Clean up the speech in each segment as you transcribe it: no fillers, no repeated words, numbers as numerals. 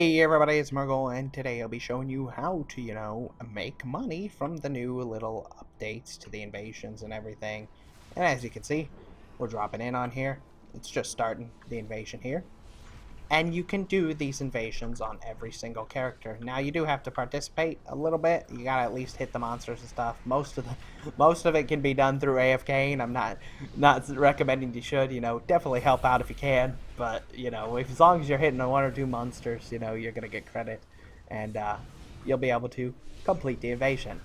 Hey everybody, it's Murgle, and today I'll be showing you how to, make money from the new little updates to the invasions and everything. And as you can see, we're dropping in on here. It's just starting the invasion here. And you can do these invasions on every single character. Now you do have to participate a little bit. You gotta at least hit the monsters and stuff. Most of it can be done through AFK, and I'm not recommending you should. Definitely help out if you can. But as long as you're hitting one or two monsters, you're gonna get credit, and you'll be able to complete the invasion.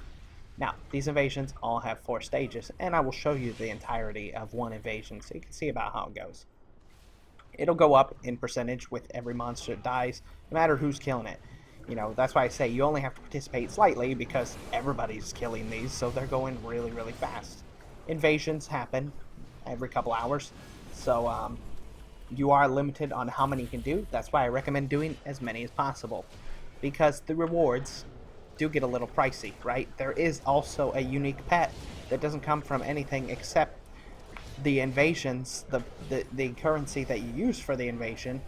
Now, these invasions all have 4 stages, and I will show you the entirety of one invasion so you can see about how it goes. It'll go up in percentage with every monster that dies, no matter who's killing it. That's why I say you only have to participate slightly because everybody's killing these, so they're going really, really fast. Invasions happen every couple hours, so you are limited on how many you can do. That's why I recommend doing as many as possible, because the rewards do get a little pricey, right? There is also a unique pet that doesn't come from anything except the invasions, the currency that you use for the invasion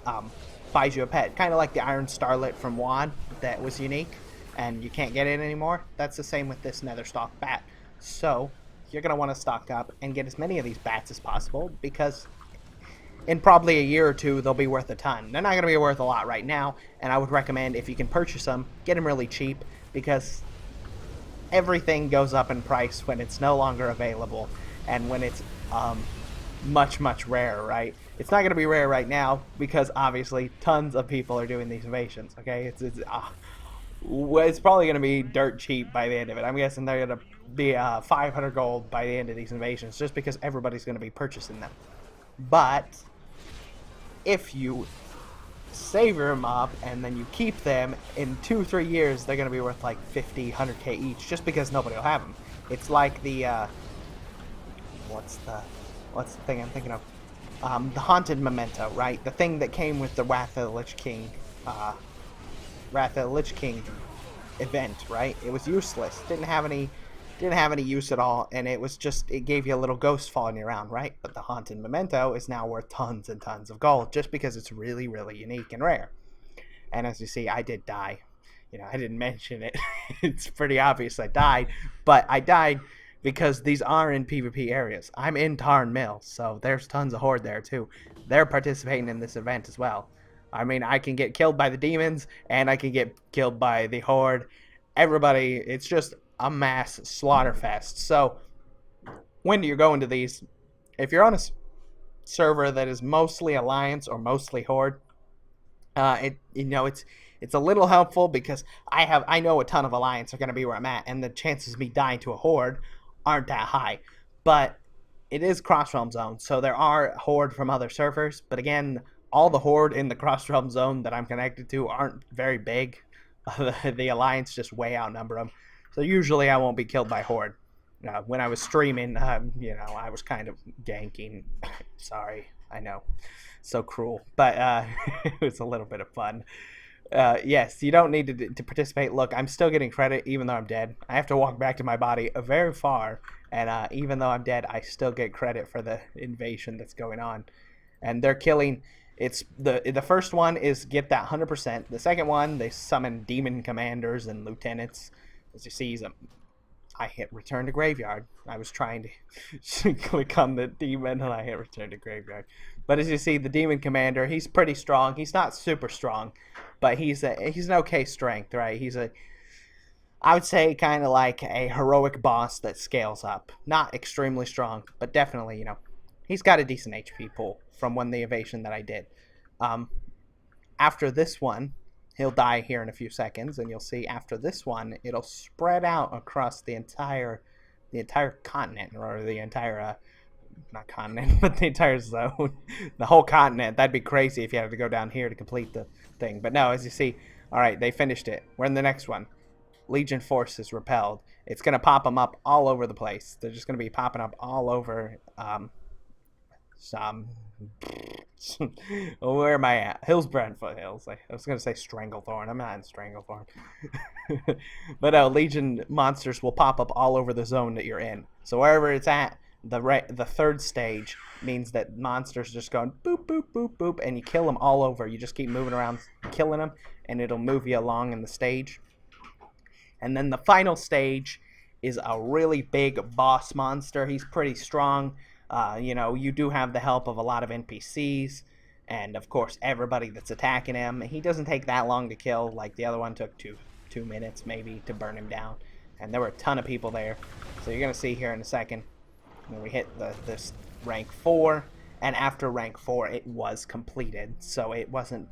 um, buys you a pet. Kind of like the Iron Starlet from WoW that was unique, and you can't get it anymore. That's the same with this Nether Stalk bat. So you're going to want to stock up and get as many of these bats as possible, because in probably a year or two, they'll be worth a ton. They're not going to be worth a lot right now, and I would recommend, if you can purchase them, get them really cheap, because everything goes up in price when it's no longer available and when it's much rarer, right? It's not going to be rare right now because obviously tons of people are doing these invasions. Okay, it's probably going to be dirt cheap by the end of it. I'm guessing they're going to be 500 gold by the end of these invasions, just because everybody's going to be purchasing them. But if you save them up and then you keep them, in 2-3 years they're going to be worth like 50, 100k each, just because nobody will have them. It's like the what's the thing I'm thinking of? The Haunted Memento, right? The thing that came with the Wrath of the Lich King, event, right? It was useless. Didn't have any use at all, and it gave you a little ghost following you around, right? But the Haunted Memento is now worth tons and tons of gold, just because it's really, really unique and rare. And as you see, I did die. I didn't mention it. It's pretty obvious I died, but I died because these are in PvP areas. I'm in Tarn Mill, so there's tons of Horde there too. They're participating in this event as well. I mean, I can get killed by the demons, and I can get killed by the Horde. Everybody, it's just a mass slaughter fest. So, when you're going to these, if you're on a server that is mostly Alliance or mostly Horde, it's a little helpful, because I know a ton of Alliance are going to be where I'm at, and the chances of me dying to a Horde aren't that high. But it is Cross Realm Zone, so there are Horde from other servers. But again, all the Horde in the Cross Realm Zone that I'm connected to aren't very big. The Alliance just way outnumber them, so usually I won't be killed by Horde. When I was streaming, I was kind of ganking. Sorry, I know, so cruel, but it was a little bit of fun. Yes, you don't need to participate. Look, I'm still getting credit even though I'm dead. I have to walk back to my body very far, and even though I'm dead, I still get credit for the invasion that's going on. And they're killing. It's the first one is get that 100%. The second one, they summon demon commanders and lieutenants. As you see, I hit return to graveyard. I was trying to click on the demon, and I hit return to graveyard. But as you see, the demon commander, he's pretty strong. He's not super strong, but he's an okay strength, right? I would say, kind of like a heroic boss that scales up. Not extremely strong, but definitely, he's got a decent HP pool from the evasion that I did. After this one, he'll die here in a few seconds, and you'll see after this one, it'll spread out across the entire continent, or the entire not continent, but the entire zone, the whole continent. That'd be crazy if you had to go down here to complete the thing. But no, as you see, all right, they finished it. We're in the next one. Legion forces repelled. It's gonna pop them up all over the place. They're just gonna be popping up all over. Some where am I at? Hillsbrand Foothills. I was gonna say Stranglethorn. I'm not in Stranglethorn. But Legion monsters will pop up all over the zone that you're in. So wherever it's at, The third stage means that monsters just going boop, boop, boop, boop, and you kill them all over. You just keep moving around, killing them, and it'll move you along in the stage. And then the final stage is a really big boss monster. He's pretty strong. You do have the help of a lot of NPCs, and of course everybody that's attacking him. He doesn't take that long to kill. Like the other one took two minutes maybe to burn him down, and there were a ton of people there. So you're gonna see here in a second when we hit this rank 4, and after rank 4 it was completed. So it wasn't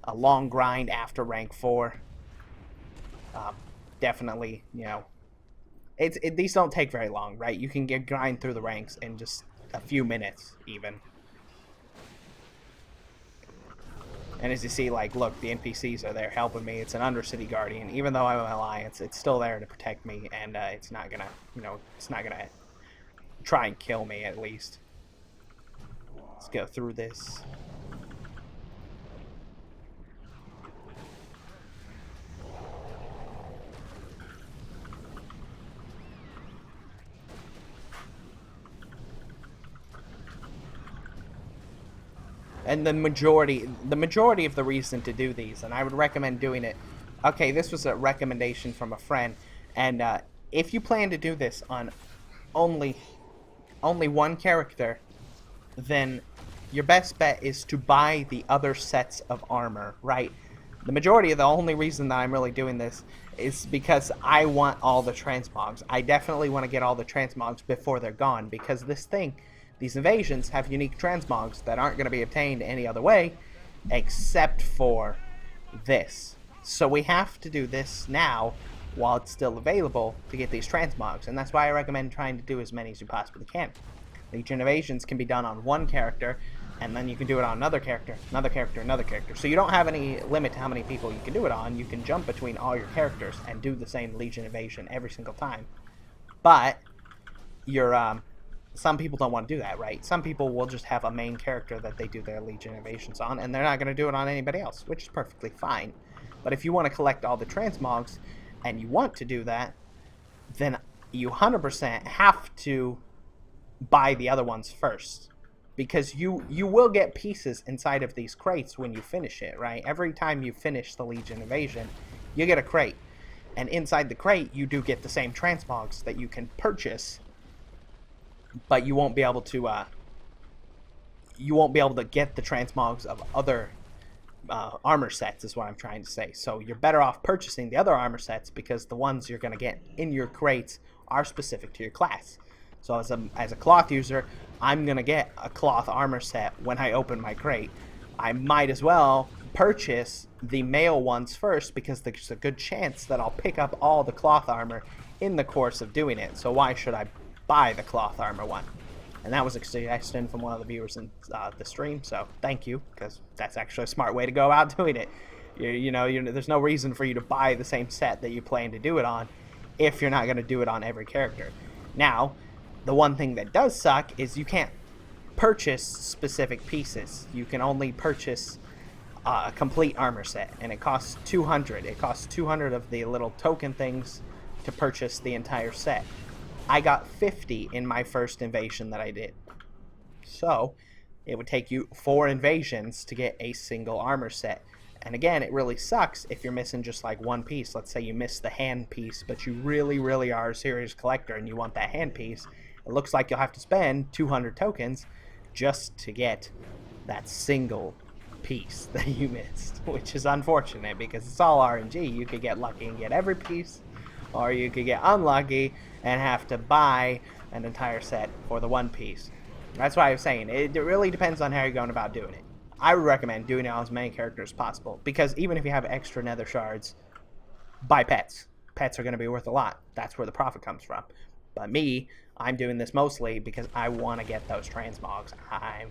a long grind after rank 4. Definitely, these don't take very long, right? You can grind through the ranks in just a few minutes, even. And as you see, like, look, the NPCs are there helping me. It's an Undercity Guardian. Even though I'm an Alliance, it's still there to protect me, and it's not gonna, it's not gonna try and kill me, at least. Let's go through this. And the majority of the reason to do these, and I would recommend doing it. Okay, this was a recommendation from a friend, and if you plan to do this on only one character, then your best bet is to buy the other sets of armor, right? The majority of the only reason that I'm really doing this is because I want all the transmogs. I definitely want to get all the transmogs before they're gone, because these invasions have unique transmogs that aren't going to be obtained any other way except for this. So we have to do this now while it's still available to get these transmogs, and that's why I recommend trying to do as many as you possibly can. Legion invasions can be done on one character, and then you can do it on another character, another character, another character. So you don't have any limit to how many people you can do it on. You can jump between all your characters and do the same Legion invasion every single time. But some people don't want to do that, right? Some people will just have a main character that they do their Legion invasions on, and they're not going to do it on anybody else, which is perfectly fine. But if you want to collect all the transmogs, and you want to do that, then you 100% have to buy the other ones first. Because you will get pieces inside of these crates when you finish it, right? Every time you finish the Legion invasion, you get a crate. And inside the crate, you do get the same transmogs that you can purchase, but you won't be able to get the transmogs of other armor sets, is what I'm trying to say. So you're better off purchasing the other armor sets, because the ones you're going to get in your crates are specific to your class. So as a cloth user, I'm going to get a cloth armor set when I open my crate. I might as well purchase the male ones first, because there's a good chance that I'll pick up all the cloth armor in the course of doing it. So why should I buy the cloth armor one? And that was a suggestion from one of the viewers in the stream, so thank you, because that's actually a smart way to go about doing it. There's no reason for you to buy the same set that you plan to do it on if you're not going to do it on every character. Now, the one thing that does suck is you can't purchase specific pieces. You can only purchase a complete armor set, and it costs 200. It costs 200 of the little token things to purchase the entire set. I got 50 in my first invasion that I did. So it would take you 4 invasions to get a single armor set. And again, it really sucks if you're missing just like one piece. Let's say you miss the hand piece, but you really, really are a serious collector and you want that hand piece. It looks like you'll have to spend 200 tokens just to get that single piece that you missed, which is unfortunate because it's all RNG. You could get lucky and get every piece, or you could get unlucky and have to buy an entire set for the one piece. That's why I was saying, it really depends on how you're going about doing it. I would recommend doing it on as many characters as possible, because even if you have extra nether shards, buy pets. Pets are going to be worth a lot. That's where the profit comes from. But me, I'm doing this mostly because I want to get those transmogs. I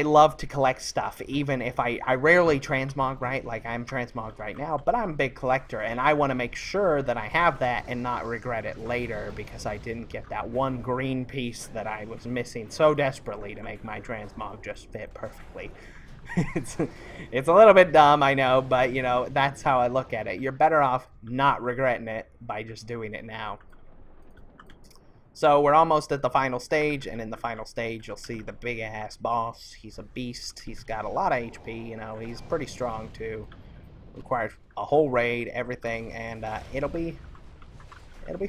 love to collect stuff, even if I rarely transmog, right? Like, I'm transmogged right now, but I'm a big collector, and I want to make sure that I have that and not regret it later because I didn't get that one green piece that I was missing so desperately to make my transmog just fit perfectly. It's a little bit dumb, I know, but, that's how I look at it. You're better off not regretting it by just doing it now. So we're almost at the final stage, and in the final stage, you'll see the big ass boss. He's a beast. He's got a lot of HP. You know, he's pretty strong too. Requires a whole raid, everything, and it'll be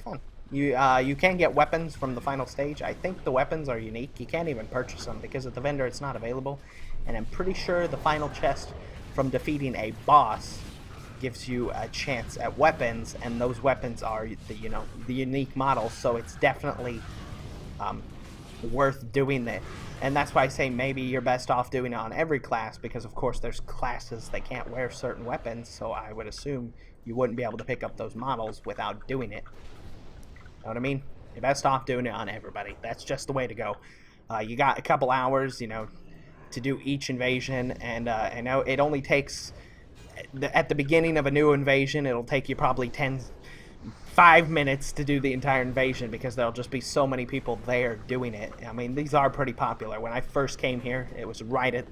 fun. You can get weapons from the final stage. I think the weapons are unique. You can't even purchase them because at the vendor it's not available. And I'm pretty sure the final chest from defeating a boss gives you a chance at weapons, and those weapons are the unique models. So it's definitely worth doing that. And that's why I say maybe you're best off doing it on every class, because of course there's classes that can't wear certain weapons, so I would assume you wouldn't be able to pick up those models without doing it. Know what I mean? You're best off doing it on everybody. That's just the way to go. You got a couple hours, to do each invasion, and I know it only takes, at the beginning of a new invasion, it'll take you probably 5 minutes to do the entire invasion, because there'll just be so many people there doing it. I mean, these are pretty popular. When I first came here, it was right at,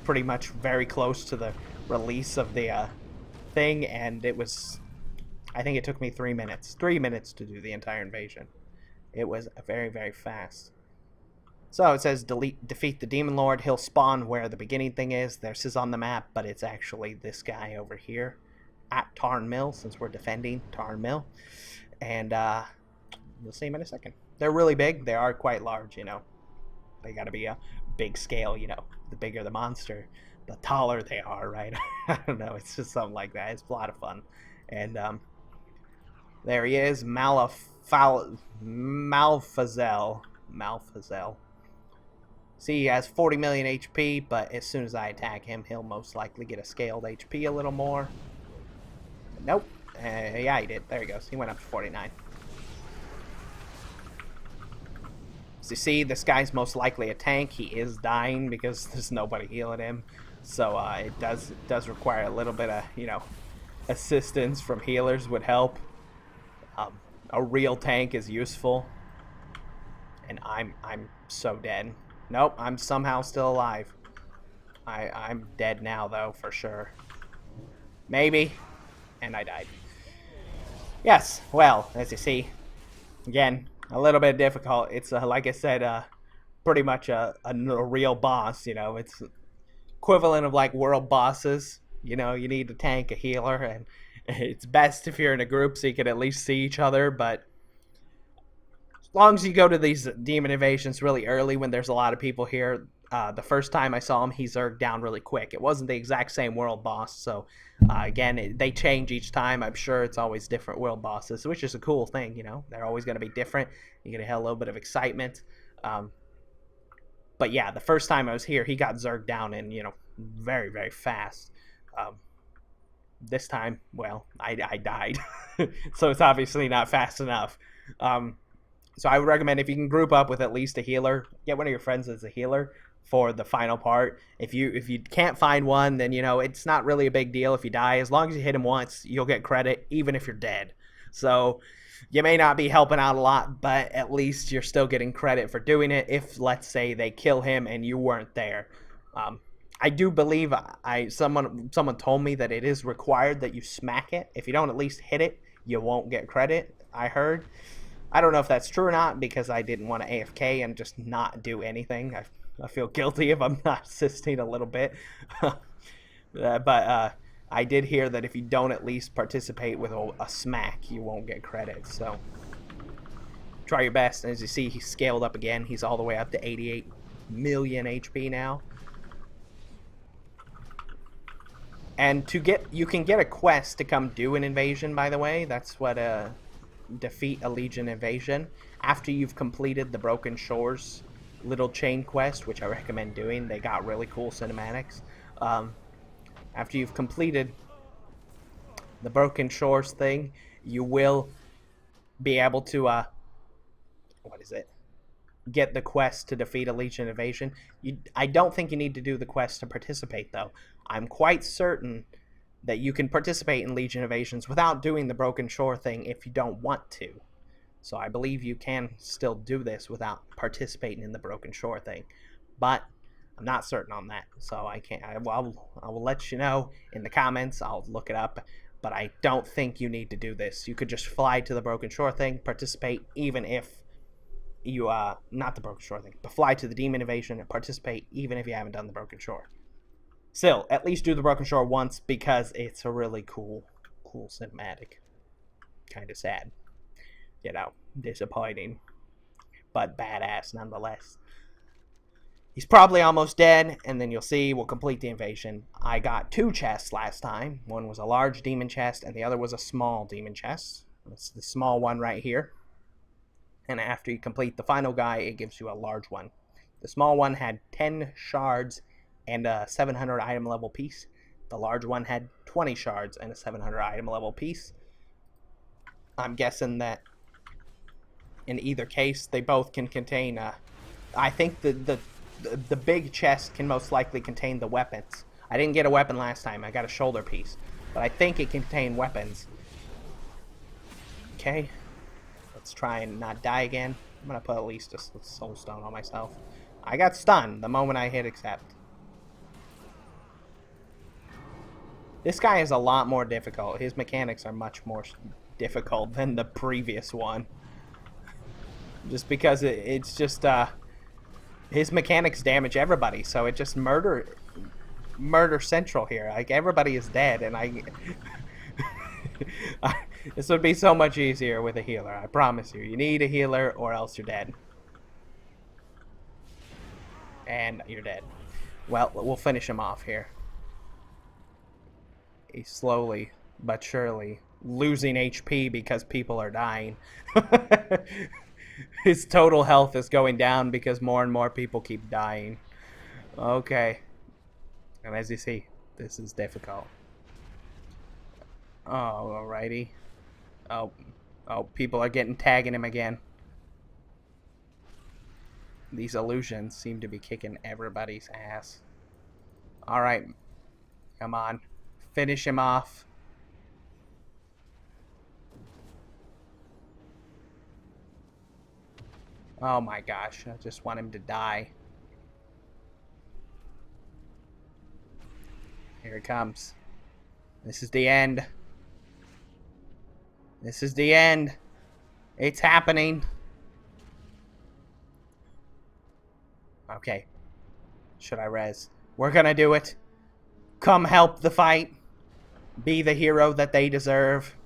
pretty much very close to the release of the thing, and it was, I think it took me 3 minutes. 3 minutes to do the entire invasion. It was very, very fast. So it says defeat the Demon Lord. He'll spawn where the beginning thing is. There's his on the map, but it's actually this guy over here at Tarn Mill, since we're defending Tarn Mill. And you'll see him in a second. They're really big. They are quite large, They got to be a big scale, The bigger the monster, the taller they are, right? I don't know. It's just something like that. It's a lot of fun. And there he is, Malfazel. See, he has 40 million HP, but as soon as I attack him, he'll most likely get a scaled HP a little more. Nope. Yeah, he did. There he goes. He went up to 49. So you see, this guy's most likely a tank. He is dying because there's nobody healing him. So it does require a little bit of, assistance from healers would help. A real tank is useful. And I'm so dead. Nope, I'm somehow still alive. I'm dead now, though, for sure. Maybe. And I died. Yes, well, as you see, again, a little bit difficult. It's, like I said, pretty much a real boss, It's equivalent of, like, world bosses. You need a tank, a healer, and it's best if you're in a group so you can at least see each other, but as long as you go to these demon invasions really early when there's a lot of people here. The first time I saw him, he zerged down really quick. It wasn't the exact same world boss, so again, they change each time. I'm sure it's always different world bosses, which is a cool thing, They're always going to be different. You're going to have a little bit of excitement. But yeah, the first time I was here, he got zerged down in, very, very fast. This time, well, I died. So it's obviously not fast enough. So I would recommend, if you can group up with at least a healer, get one of your friends as a healer for the final part. If you can't find one, then it's not really a big deal if you die. As long as you hit him once, you'll get credit even if you're dead. So you may not be helping out a lot, but at least you're still getting credit for doing it if, let's say, they kill him and you weren't there. I do believe someone told me that it is required that you smack it. If you don't at least hit it, you won't get credit, I heard. I don't know if that's true or not, because I didn't want to AFK and just not do anything. I feel guilty if I'm not assisting a little bit. But I did hear that if you don't at least participate with a smack, you won't get credit. So try your best. And as you see, he's scaled up again. He's all the way up to 88 million HP now. And you can get a quest to come do an invasion, by the way. That's what defeat a Legion invasion. After you've completed the Broken Shores little chain quest, which I recommend doing. They got really cool cinematics. After you've completed the Broken Shores thing, you will be able to get the quest to defeat a Legion invasion. I don't think you need to do the quest to participate, though. I'm quite certain that you can participate in Legion invasions without doing the Broken Shore thing if you don't want to. So I believe you can still do this without participating in the Broken Shore thing. But I'm not certain on that. So I can't. I will let you know in the comments. I'll look it up. But I don't think you need to do this. You could just fly to the Broken Shore thing, participate, even if you not the Broken Shore thing, but fly to the Demon Invasion and participate even if you haven't done the Broken Shore. Still, at least do the Broken Shore once because it's a really cool cinematic. Kind of sad, disappointing, but badass nonetheless. He's probably almost dead, and then you'll see we'll complete the invasion. I got 2 chests last time. One was a large demon chest, and the other was a small demon chest. It's the small one right here. And after you complete the final guy, it gives you a large one. The small one had 10 shards and a 700 item level piece. The large one had 20 shards and a 700 item level piece. I'm guessing that in either case, they both can contain... I think the big chest can most likely contain the weapons. I didn't get a weapon last time. I got a shoulder piece. But I think it can contain weapons. Okay. Let's try and not die again. I'm going to put at least a soul stone on myself. I got stunned the moment I hit accept. This guy is a lot more difficult. His mechanics are much more difficult than the previous one. Just because it's just... his mechanics damage everybody, so it just murder central here. Like, everybody is dead, and this would be so much easier with a healer. I promise you. You need a healer, or else you're dead. And you're dead. Well, we'll finish him off here. He's slowly but surely losing HP because people are dying. His total health is going down because more and more people keep dying. Okay. And as you see, this is difficult. Oh, alrighty. Oh, people are tagging him again. These illusions seem to be kicking everybody's ass. Alright. Come on. Finish him off. Oh my gosh, I just want him to die. Here it comes. This is the end. This is the end. It's happening. Okay. Should I res? We're gonna do it. Come help the fight. Be the hero that they deserve.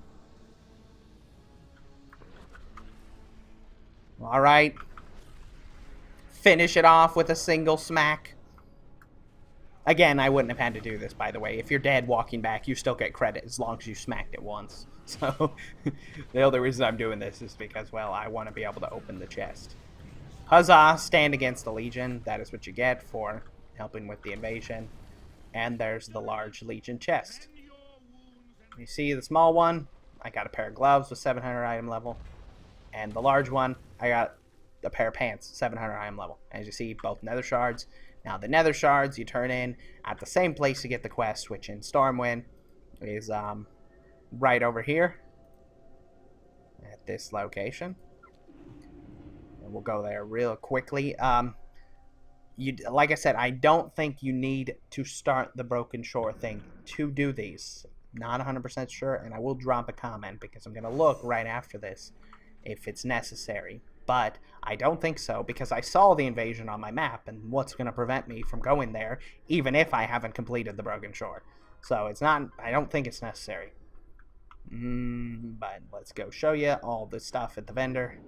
Alright. Finish it off with a single smack. Again, I wouldn't have had to do this, by the way. If you're dead walking back, you still get credit as long as you smacked it once. So, the only reason I'm doing this is because, well, I want to be able to open the chest. Huzzah! Stand against the Legion. That is what you get for helping with the invasion. And there's the large Legion chest. You see the small one? I got a pair of gloves with 700 item level. And the large one, I got a pair of pants, 700 item level. As you see, both Nether Shards. Now, the Nether Shards you turn in at the same place to get the quest, which in Stormwind is right over here at this location. And we'll go there real quickly. Like I said, I don't think you need to start the Broken Shore thing to do these. Not 100% sure, and I will drop a comment because I'm going to look right after this if it's necessary. But I don't think so, because I saw the invasion on my map, and what's going to prevent me from going there, even if I haven't completed the Broken Shore. So it's not, I don't think it's necessary. But let's go show you all the stuff at the vendor.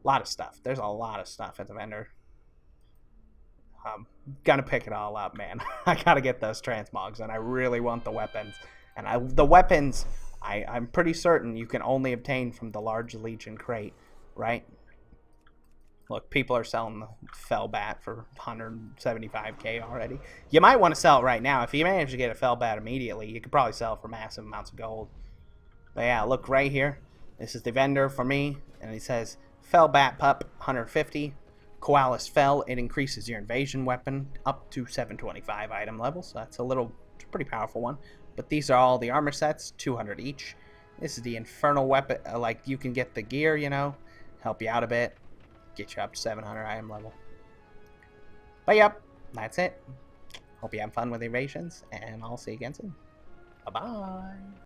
A lot of stuff. There's a lot of stuff at the vendor. Gonna pick it all up, man. I gotta get those transmogs, and I really want the weapons. And the weapons, I'm pretty certain you can only obtain from the large Legion crate, right? Look, people are selling the fell bat for 175k already. You might want to sell it right now. If you manage to get a fell bat immediately, you could probably sell it for massive amounts of gold. But yeah, look right here. This is the vendor for me, and it says fell bat pup 150. Koalas Fell, it increases your invasion weapon up to 725 item level, so that's it's a pretty powerful one. But these are all the armor sets, 200 each. This is the infernal weapon, like you can get the gear, help you out a bit, get you up to 700 item level. But yep, that's it. Hope you have fun with invasions, and I'll see you again soon. Bye-bye.